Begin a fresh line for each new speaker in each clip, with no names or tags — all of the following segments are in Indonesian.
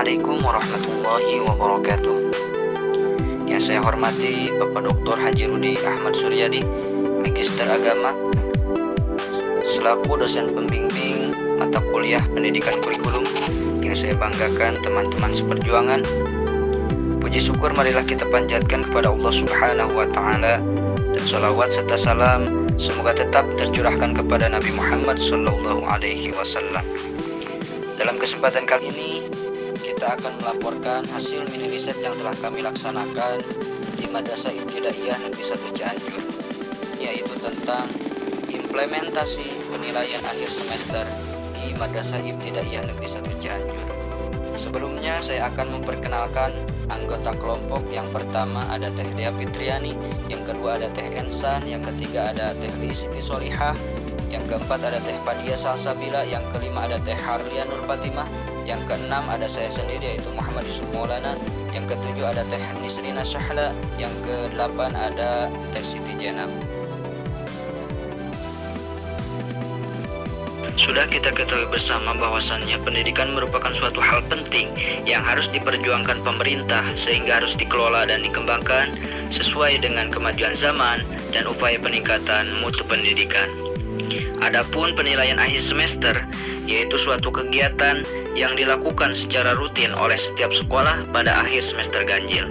Assalamualaikum warahmatullahi wabarakatuh. Yang saya hormati Bapak Dr. Haji Rudi Ahmad Suryadi, Magister Agama, selaku dosen pembimbing mata kuliah pendidikan kurikulum. Yang saya banggakan teman-teman seperjuangan. Puji syukur marilah kita panjatkan kepada Allah Subhanahu wa Ta'ala, dan sholawat serta salam semoga tetap tercurahkan kepada Nabi Muhammad Sallallahu Alaihi Wasallam. Dalam kesempatan kali ini kita akan melaporkan hasil mini riset yang telah kami laksanakan di Madrasah Ibtidaiyah Negeri 1 Cianjur, yaitu tentang implementasi penilaian akhir semester di Madrasah Ibtidaiyah Negeri 1 Cianjur. Sebelumnya saya akan memperkenalkan anggota kelompok. Yang pertama ada Teh Dea Fitriani, yang kedua ada Teh Ensan, yang ketiga ada Teh Siti Solihah, yang keempat ada Teh Padia Salsabila, yang kelima ada Teh Harlia Nur Fatimah, yang keenam ada saya sendiri yaitu Muhammad Yusuf Maulana, yang ketujuh ada Teh Nisrina Syahla, yang kedelapan ada Teh Siti Jenab. Sudah kita ketahui bersama bahwasannya pendidikan merupakan suatu hal penting yang harus diperjuangkan pemerintah, sehingga harus dikelola dan dikembangkan sesuai dengan kemajuan zaman dan upaya peningkatan mutu pendidikan. Adapun penilaian akhir semester, yaitu suatu kegiatan yang dilakukan secara rutin oleh setiap sekolah pada akhir semester ganjil.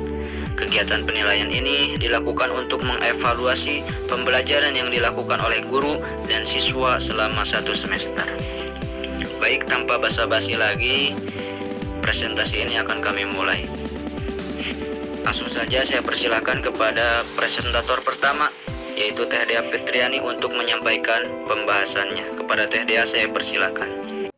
Kegiatan penilaian ini dilakukan untuk mengevaluasi pembelajaran yang dilakukan oleh guru dan siswa selama 1 semester. Baik, tanpa basa-basi lagi, presentasi ini akan kami mulai. Langsung saja saya persilakan kepada presentator pertama, yaitu Teh Dea Fitriani untuk menyampaikan pembahasannya. Kepada Teh Dea saya persilakan.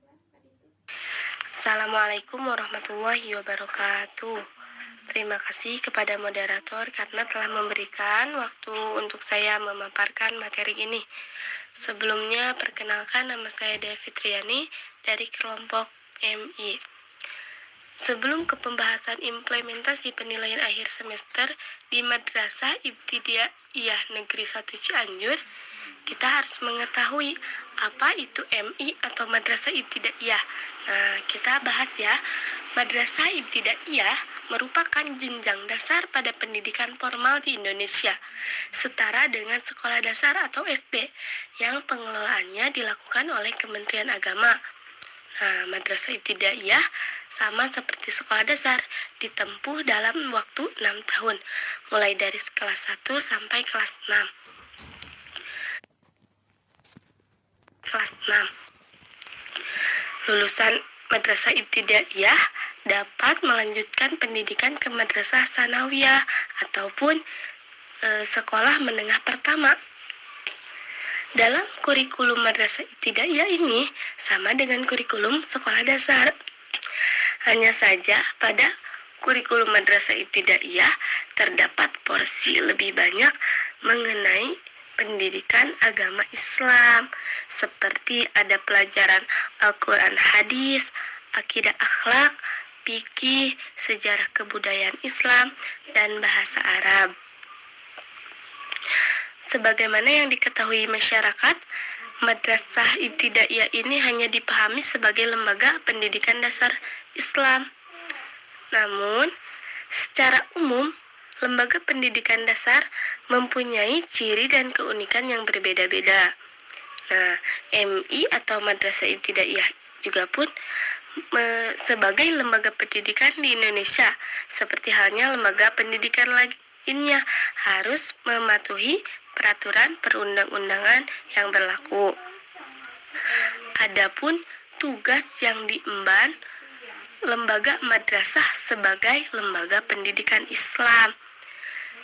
Assalamualaikum warahmatullahi wabarakatuh. Terima kasih kepada moderator karena telah memberikan waktu untuk saya memaparkan materi ini. Sebelumnya, perkenalkan, nama saya Dea Fitriani dari kelompok MI. Sebelum ke pembahasan implementasi penilaian akhir semester di Madrasah Ibtidaiyah Negeri 1 Cianjur, kita harus mengetahui apa itu MI atau Madrasah Ibtidaiyah. Nah, kita bahas ya. Madrasah Ibtidaiyah merupakan jenjang dasar pada pendidikan formal di Indonesia, setara dengan sekolah dasar atau SD yang pengelolaannya dilakukan oleh Kementerian Agama. Nah, Madrasah Ibtidaiyah sama seperti sekolah dasar, ditempuh dalam waktu 6 tahun, mulai dari kelas 1 sampai kelas 6. Lulusan Madrasah Ibtidaiyah dapat melanjutkan pendidikan ke Madrasah Sanawiyah ataupun sekolah menengah pertama. Dalam kurikulum Madrasah Ibtidaiyah ini sama dengan kurikulum sekolah dasar. Hanya saja pada kurikulum Madrasah Ibtidaiyah terdapat porsi lebih banyak mengenai pendidikan agama Islam, seperti ada pelajaran Al-Quran Hadis, akidah akhlak, fikih, sejarah kebudayaan Islam, dan bahasa Arab. Sebagaimana yang diketahui masyarakat, Madrasah Ibtidaiyah ini hanya dipahami sebagai lembaga pendidikan dasar Islam. Namun, secara umum, lembaga pendidikan dasar mempunyai ciri dan keunikan yang berbeda-beda. Nah, MI atau Madrasah Ibtidaiyah juga pun sebagai lembaga pendidikan di Indonesia, seperti halnya lembaga pendidikan lainnya, harus mematuhi peraturan perundang-undangan yang berlaku. Adapun tugas yang diemban lembaga madrasah sebagai lembaga pendidikan Islam,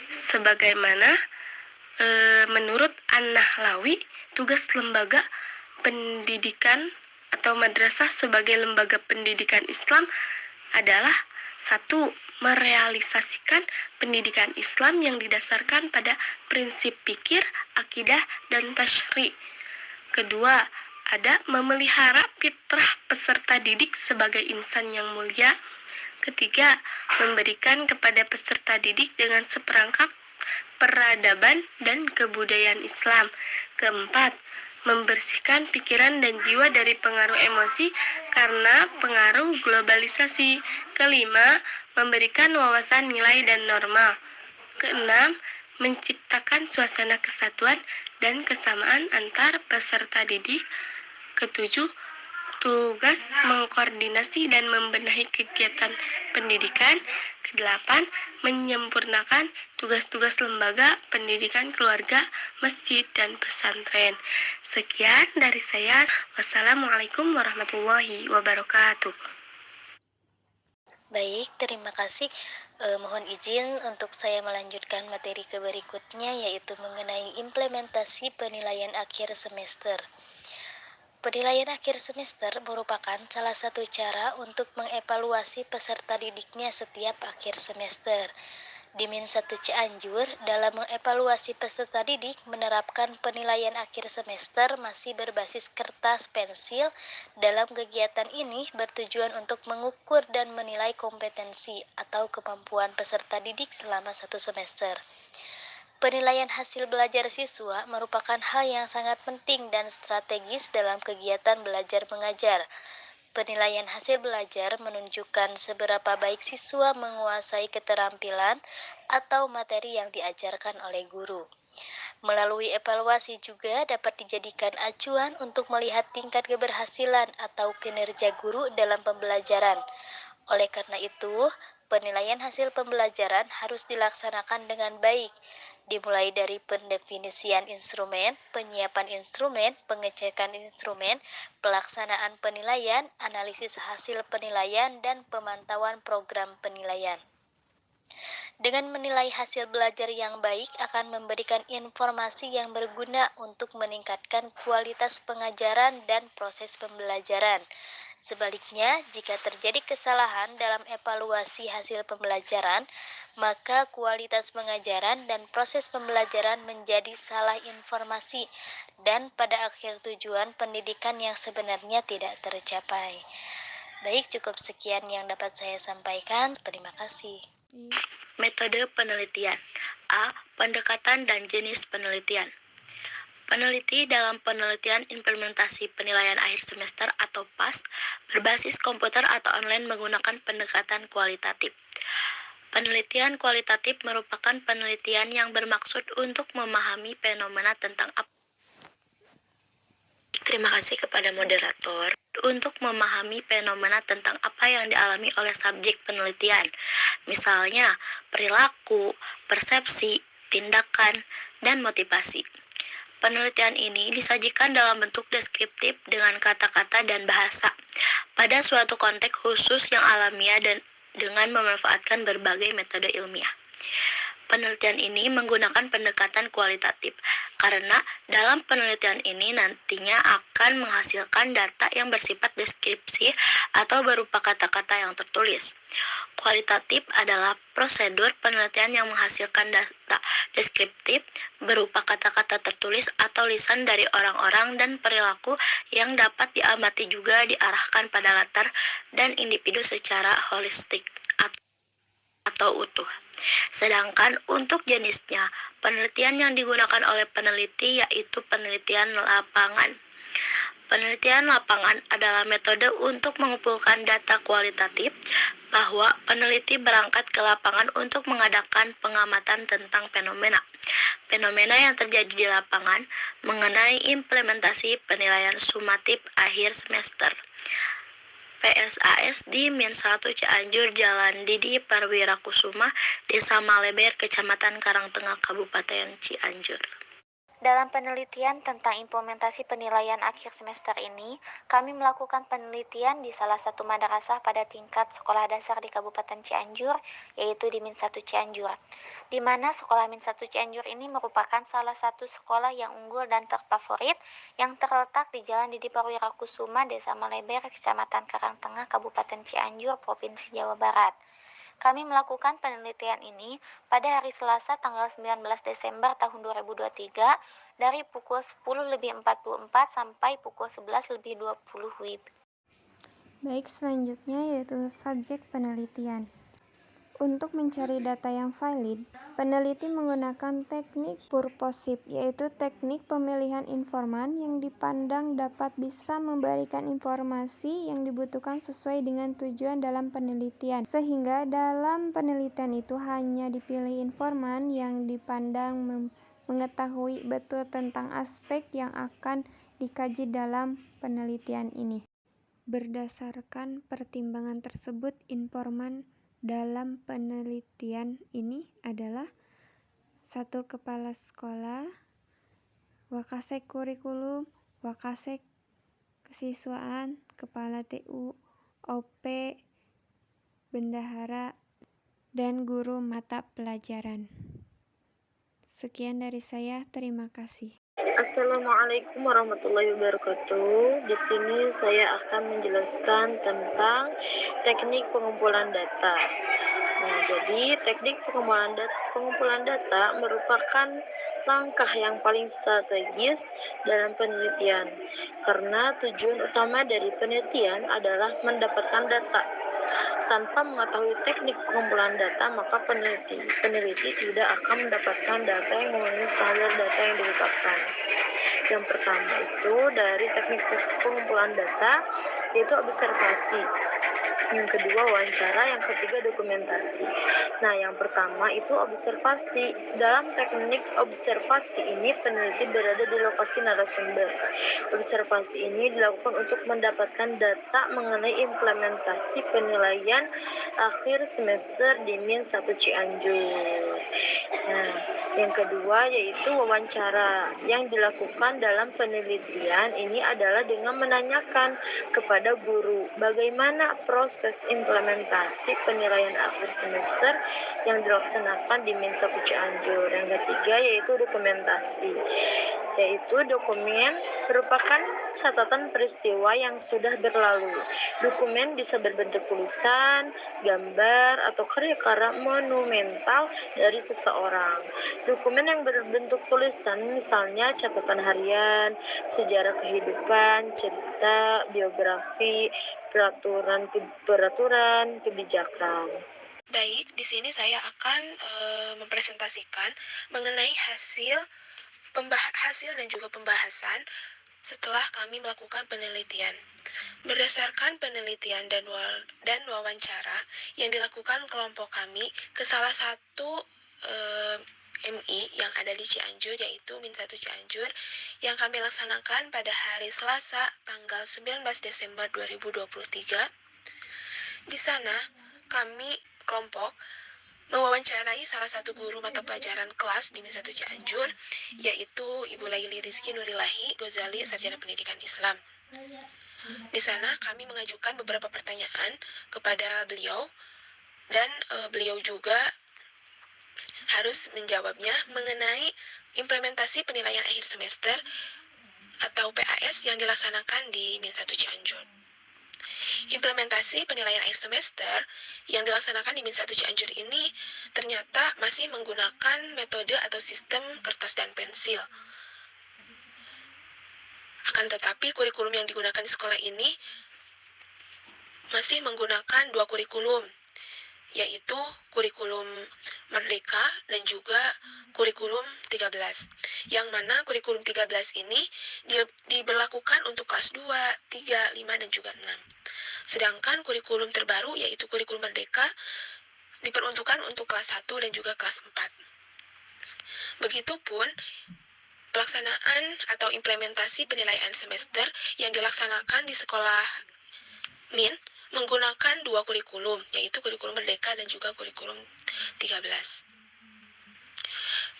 sebagaimana menurut An-Nahlawi, tugas lembaga pendidikan atau madrasah sebagai lembaga pendidikan Islam adalah 1. Merealisasikan pendidikan Islam yang didasarkan pada prinsip pikir, akidah, dan tasyri'. Kedua, ada memelihara fitrah peserta didik sebagai insan yang mulia. Ketiga, memberikan kepada peserta didik dengan seperangkat peradaban dan kebudayaan Islam. Keempat, membersihkan pikiran dan jiwa dari pengaruh emosi karena pengaruh globalisasi. Kelima, memberikan wawasan nilai dan norma. Keenam, menciptakan suasana kesatuan dan kesamaan antar peserta didik. Ketujuh, tugas mengkoordinasi dan membenahi kegiatan pendidikan. Kedelapan, menyempurnakan tugas-tugas lembaga pendidikan keluarga, masjid, dan pesantren. Sekian dari saya. Wassalamualaikum warahmatullahi wabarakatuh.
Baik, terima kasih. Mohon izin untuk saya melanjutkan materi ke berikutnya, yaitu mengenai implementasi penilaian akhir semester. Penilaian akhir semester merupakan salah satu cara untuk mengevaluasi peserta didiknya setiap akhir semester. Di Min1 Cianjur, dalam mengevaluasi peserta didik menerapkan penilaian akhir semester masih berbasis kertas pensil. Dalam kegiatan ini bertujuan untuk mengukur dan menilai kompetensi atau kemampuan peserta didik selama satu semester. Penilaian hasil belajar siswa merupakan hal yang sangat penting dan strategis dalam kegiatan belajar mengajar. Penilaian hasil belajar menunjukkan seberapa baik siswa menguasai keterampilan atau materi yang diajarkan oleh guru. Melalui evaluasi juga dapat dijadikan acuan untuk melihat tingkat keberhasilan atau kinerja guru dalam pembelajaran. Oleh karena itu, penilaian hasil pembelajaran harus dilaksanakan dengan baik, dimulai dari pendefinisian instrumen, penyiapan instrumen, pengecekan instrumen, pelaksanaan penilaian, analisis hasil penilaian, dan pemantauan program penilaian. Dengan menilai hasil belajar yang baik akan memberikan informasi yang berguna untuk meningkatkan kualitas pengajaran dan proses pembelajaran. Sebaliknya, jika terjadi kesalahan dalam evaluasi hasil pembelajaran, maka kualitas pengajaran dan proses pembelajaran menjadi salah informasi dan pada akhir tujuan pendidikan yang sebenarnya tidak tercapai. Baik, cukup sekian yang dapat saya sampaikan. Terima kasih.
Metode penelitian. A. Pendekatan dan jenis penelitian. Peneliti dalam penelitian implementasi penilaian akhir semester atau PAS berbasis komputer atau online menggunakan pendekatan kualitatif. Penelitian kualitatif merupakan penelitian yang bermaksud untuk memahami fenomena tentang apa. Terima kasih kepada moderator untuk memahami fenomena tentang apa yang dialami oleh subjek penelitian. Misalnya, perilaku, persepsi, tindakan, dan motivasi. Penelitian ini disajikan dalam bentuk deskriptif dengan kata-kata dan bahasa pada suatu konteks khusus yang alamiah dan dengan memanfaatkan berbagai metode ilmiah. Penelitian ini menggunakan pendekatan kualitatif karena dalam penelitian ini nantinya akan menghasilkan data yang bersifat deskripsi atau berupa kata-kata yang tertulis. Kualitatif adalah prosedur penelitian yang menghasilkan data deskriptif berupa kata-kata tertulis atau lisan dari orang-orang dan perilaku yang dapat diamati juga diarahkan pada latar dan individu secara holistik atau utuh. Sedangkan untuk jenisnya, penelitian yang digunakan oleh peneliti yaitu penelitian lapangan. Penelitian lapangan adalah metode untuk mengumpulkan data kualitatif bahwa peneliti berangkat ke lapangan untuk mengadakan pengamatan tentang fenomena yang terjadi di lapangan mengenai implementasi penilaian sumatif akhir semester. PSAS di Min1 Cianjur, Jalan Didi Parwirakusuma, Desa Maleber, Kecamatan Karangtengah, Kabupaten Cianjur.
Dalam penelitian tentang implementasi penilaian akhir semester ini, kami melakukan penelitian di salah satu madrasah pada tingkat sekolah dasar di Kabupaten Cianjur, yaitu di Min1 Cianjur, di mana sekolah Min1 Cianjur ini merupakan salah satu sekolah yang unggul dan terfavorit yang terletak di Jalan Didi Parwirakusuma, Desa Maleber, Kecamatan Karangtengah, Kabupaten Cianjur, Provinsi Jawa Barat. Kami melakukan penelitian ini pada hari Selasa tanggal 19 Desember tahun 2023 dari pukul 10.44 sampai pukul 11.20 WIB.
Baik, selanjutnya yaitu subjek penelitian. Untuk mencari data yang valid, peneliti menggunakan teknik purposive, yaitu teknik pemilihan informan yang dipandang dapat bisa memberikan informasi yang dibutuhkan sesuai dengan tujuan dalam penelitian. Sehingga dalam penelitian itu hanya dipilih informan yang dipandang mengetahui betul tentang aspek yang akan dikaji dalam penelitian ini. Berdasarkan pertimbangan tersebut, informan dalam penelitian ini adalah 1. Kepala sekolah, Wakasek kurikulum, Wakasek kesiswaan, Kepala TU, OP, bendahara, dan guru mata pelajaran. Sekian dari saya, terima kasih.
Assalamualaikum warahmatullahi wabarakatuh. Di sini saya akan menjelaskan tentang teknik pengumpulan data. Nah, jadi teknik pengumpulan data merupakan langkah yang paling strategis dalam penelitian, karena tujuan utama dari penelitian adalah mendapatkan data. Tanpa mengetahui teknik pengumpulan data, maka peneliti tidak akan mendapatkan data yang memenuhi standar data yang ditetapkan. Yang pertama itu dari teknik pengumpulan data, yaitu observasi. Yang kedua wawancara, yang ketiga dokumentasi. Nah, yang pertama itu observasi. Dalam teknik observasi ini peneliti berada di lokasi narasumber. Observasi ini dilakukan untuk mendapatkan data mengenai implementasi penilaian akhir semester di Min 1 Cianjur. Nah, yang kedua yaitu wawancara. Yang dilakukan dalam penelitian ini adalah dengan menanyakan kepada guru bagaimana proses implementasi penilaian akhir semester yang dilaksanakan di Min 1 Cianjur. Yang ketiga yaitu dokumentasi, yaitu dokumen merupakan catatan peristiwa yang sudah berlalu. Dokumen bisa berbentuk tulisan, gambar, atau karya-karya monumental dari seseorang. Dokumen yang berbentuk tulisan misalnya catatan harian, sejarah kehidupan, cerita, biografi, peraturan kebijakan.
Baik, di sini saya akan mempresentasikan mengenai hasil dan juga pembahasan setelah kami melakukan penelitian. Berdasarkan penelitian dan wawancara yang dilakukan kelompok kami ke salah satu MI yang ada di Cianjur, yaitu Min 1 Cianjur, yang kami laksanakan pada hari Selasa tanggal 19 Desember 2023. Di sana kami kelompok mewawancarai salah satu guru mata pelajaran kelas di Min 1 Cianjur, yaitu Ibu Laili Rizky Nurilahi Ghazali, Sarjana Pendidikan Islam. Di sana kami mengajukan beberapa pertanyaan kepada beliau, dan beliau juga harus menjawabnya mengenai implementasi penilaian akhir semester atau PAS yang dilaksanakan di Min 1 Cianjur. Implementasi penilaian akhir semester yang dilaksanakan di Min 1 Cianjur ini ternyata masih menggunakan metode atau sistem kertas dan pensil. Akan tetapi kurikulum yang digunakan di sekolah ini masih menggunakan 2 kurikulum, yaitu kurikulum Merdeka dan juga kurikulum 13. Yang mana kurikulum 13 ini diberlakukan untuk kelas 2, 3, 5, dan juga 6. Sedangkan kurikulum terbaru yaitu kurikulum Merdeka diperuntukkan untuk kelas 1 dan juga kelas 4. Begitupun pelaksanaan atau implementasi penilaian semester yang dilaksanakan di sekolah Min menggunakan 2 kurikulum, yaitu kurikulum Merdeka dan juga kurikulum 13.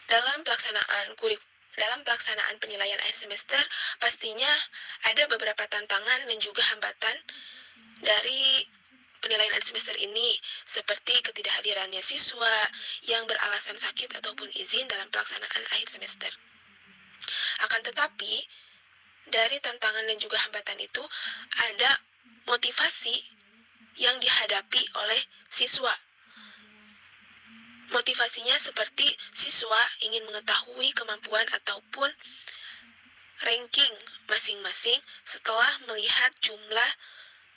Dalam pelaksanaan penilaian akhir semester, pastinya ada beberapa tantangan dan juga hambatan dari penilaian akhir semester ini, seperti ketidakhadirannya siswa yang beralasan sakit ataupun izin dalam pelaksanaan akhir semester. Akan tetapi, dari tantangan dan juga hambatan itu, ada motivasi yang dihadapi oleh siswa. Motivasinya seperti siswa ingin mengetahui kemampuan ataupun ranking masing-masing setelah melihat jumlah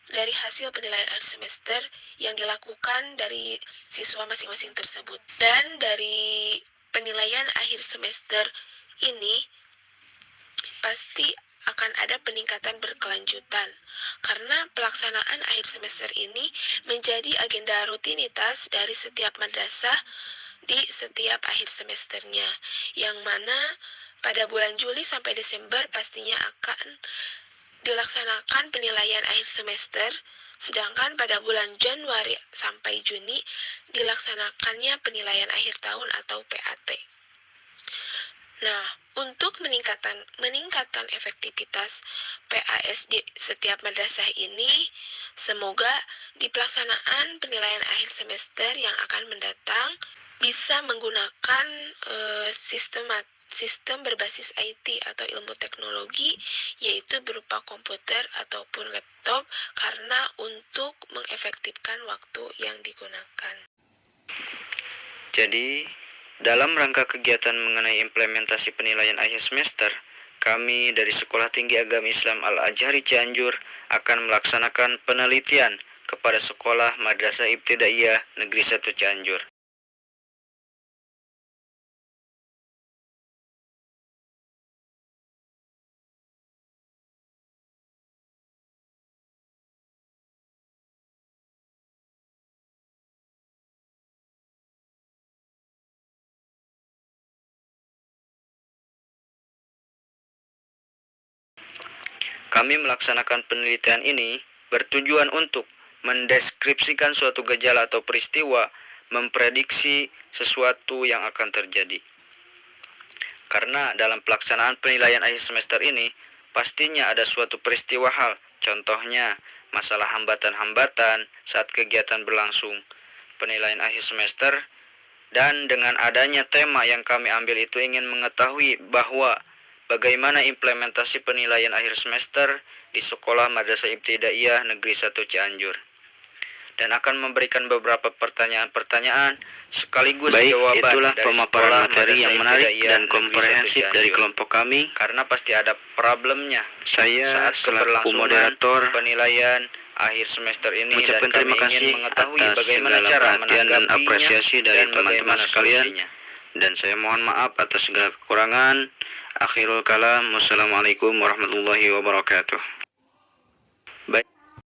dari hasil penilaian akhir semester yang dilakukan dari siswa masing-masing tersebut. Dan dari penilaian akhir semester ini pasti akan ada peningkatan berkelanjutan karena pelaksanaan akhir semester ini menjadi agenda rutinitas dari setiap madrasah di setiap akhir semesternya, yang mana pada bulan Juli sampai Desember pastinya akan dilaksanakan penilaian akhir semester, sedangkan pada bulan Januari sampai Juni dilaksanakannya penilaian akhir tahun atau PAT. Nah, untuk meningkatkan efektivitas PAS di setiap madrasah ini, semoga di pelaksanaan penilaian akhir semester yang akan mendatang bisa menggunakan sistem berbasis IT atau ilmu teknologi, yaitu berupa komputer ataupun laptop, karena untuk mengefektifkan waktu yang digunakan.
Jadi, dalam rangka kegiatan mengenai implementasi penilaian akhir semester, kami dari Sekolah Tinggi Agama Islam Al-Azhari Cianjur akan melaksanakan penelitian kepada Sekolah Madrasah Ibtidaiyah Negeri 1 Cianjur. Kami melaksanakan penelitian ini bertujuan untuk mendeskripsikan suatu gejala atau peristiwa, memprediksi sesuatu yang akan terjadi. Karena dalam pelaksanaan penilaian akhir semester ini, pastinya ada suatu peristiwa hal, contohnya masalah hambatan-hambatan saat kegiatan berlangsung penilaian akhir semester, dan dengan adanya tema yang kami ambil itu ingin mengetahui bahwa bagaimana implementasi penilaian akhir semester di Sekolah Madrasah Ibtidaiyah Negeri 1 Cianjur. Dan akan memberikan beberapa pertanyaan-pertanyaan sekaligus jawaban
itulah
dari
pemaparan
Sekolah
materi
Madrasah
yang menarik
Ibtidaiyah
dan
Negeri
komprehensif
1
dari
Cianjur.
kelompok kami.
Karena pasti ada problemnya
Saya
saat
selaku
keberlangsungan
moderator
penilaian akhir semester ini,
mengucapkan
dan kami
terima
ingin
kasih
mengetahui
atas
bagaimana
segala
cara
perhatian dan
menanggapinya
apresiasi dari
dan
teman-teman
bagaimana
sekalian.
solusinya.
Dan saya mohon maaf atas segala kekurangan. Akhirul kalam, wassalamualaikum warahmatullahi wabarakatuh.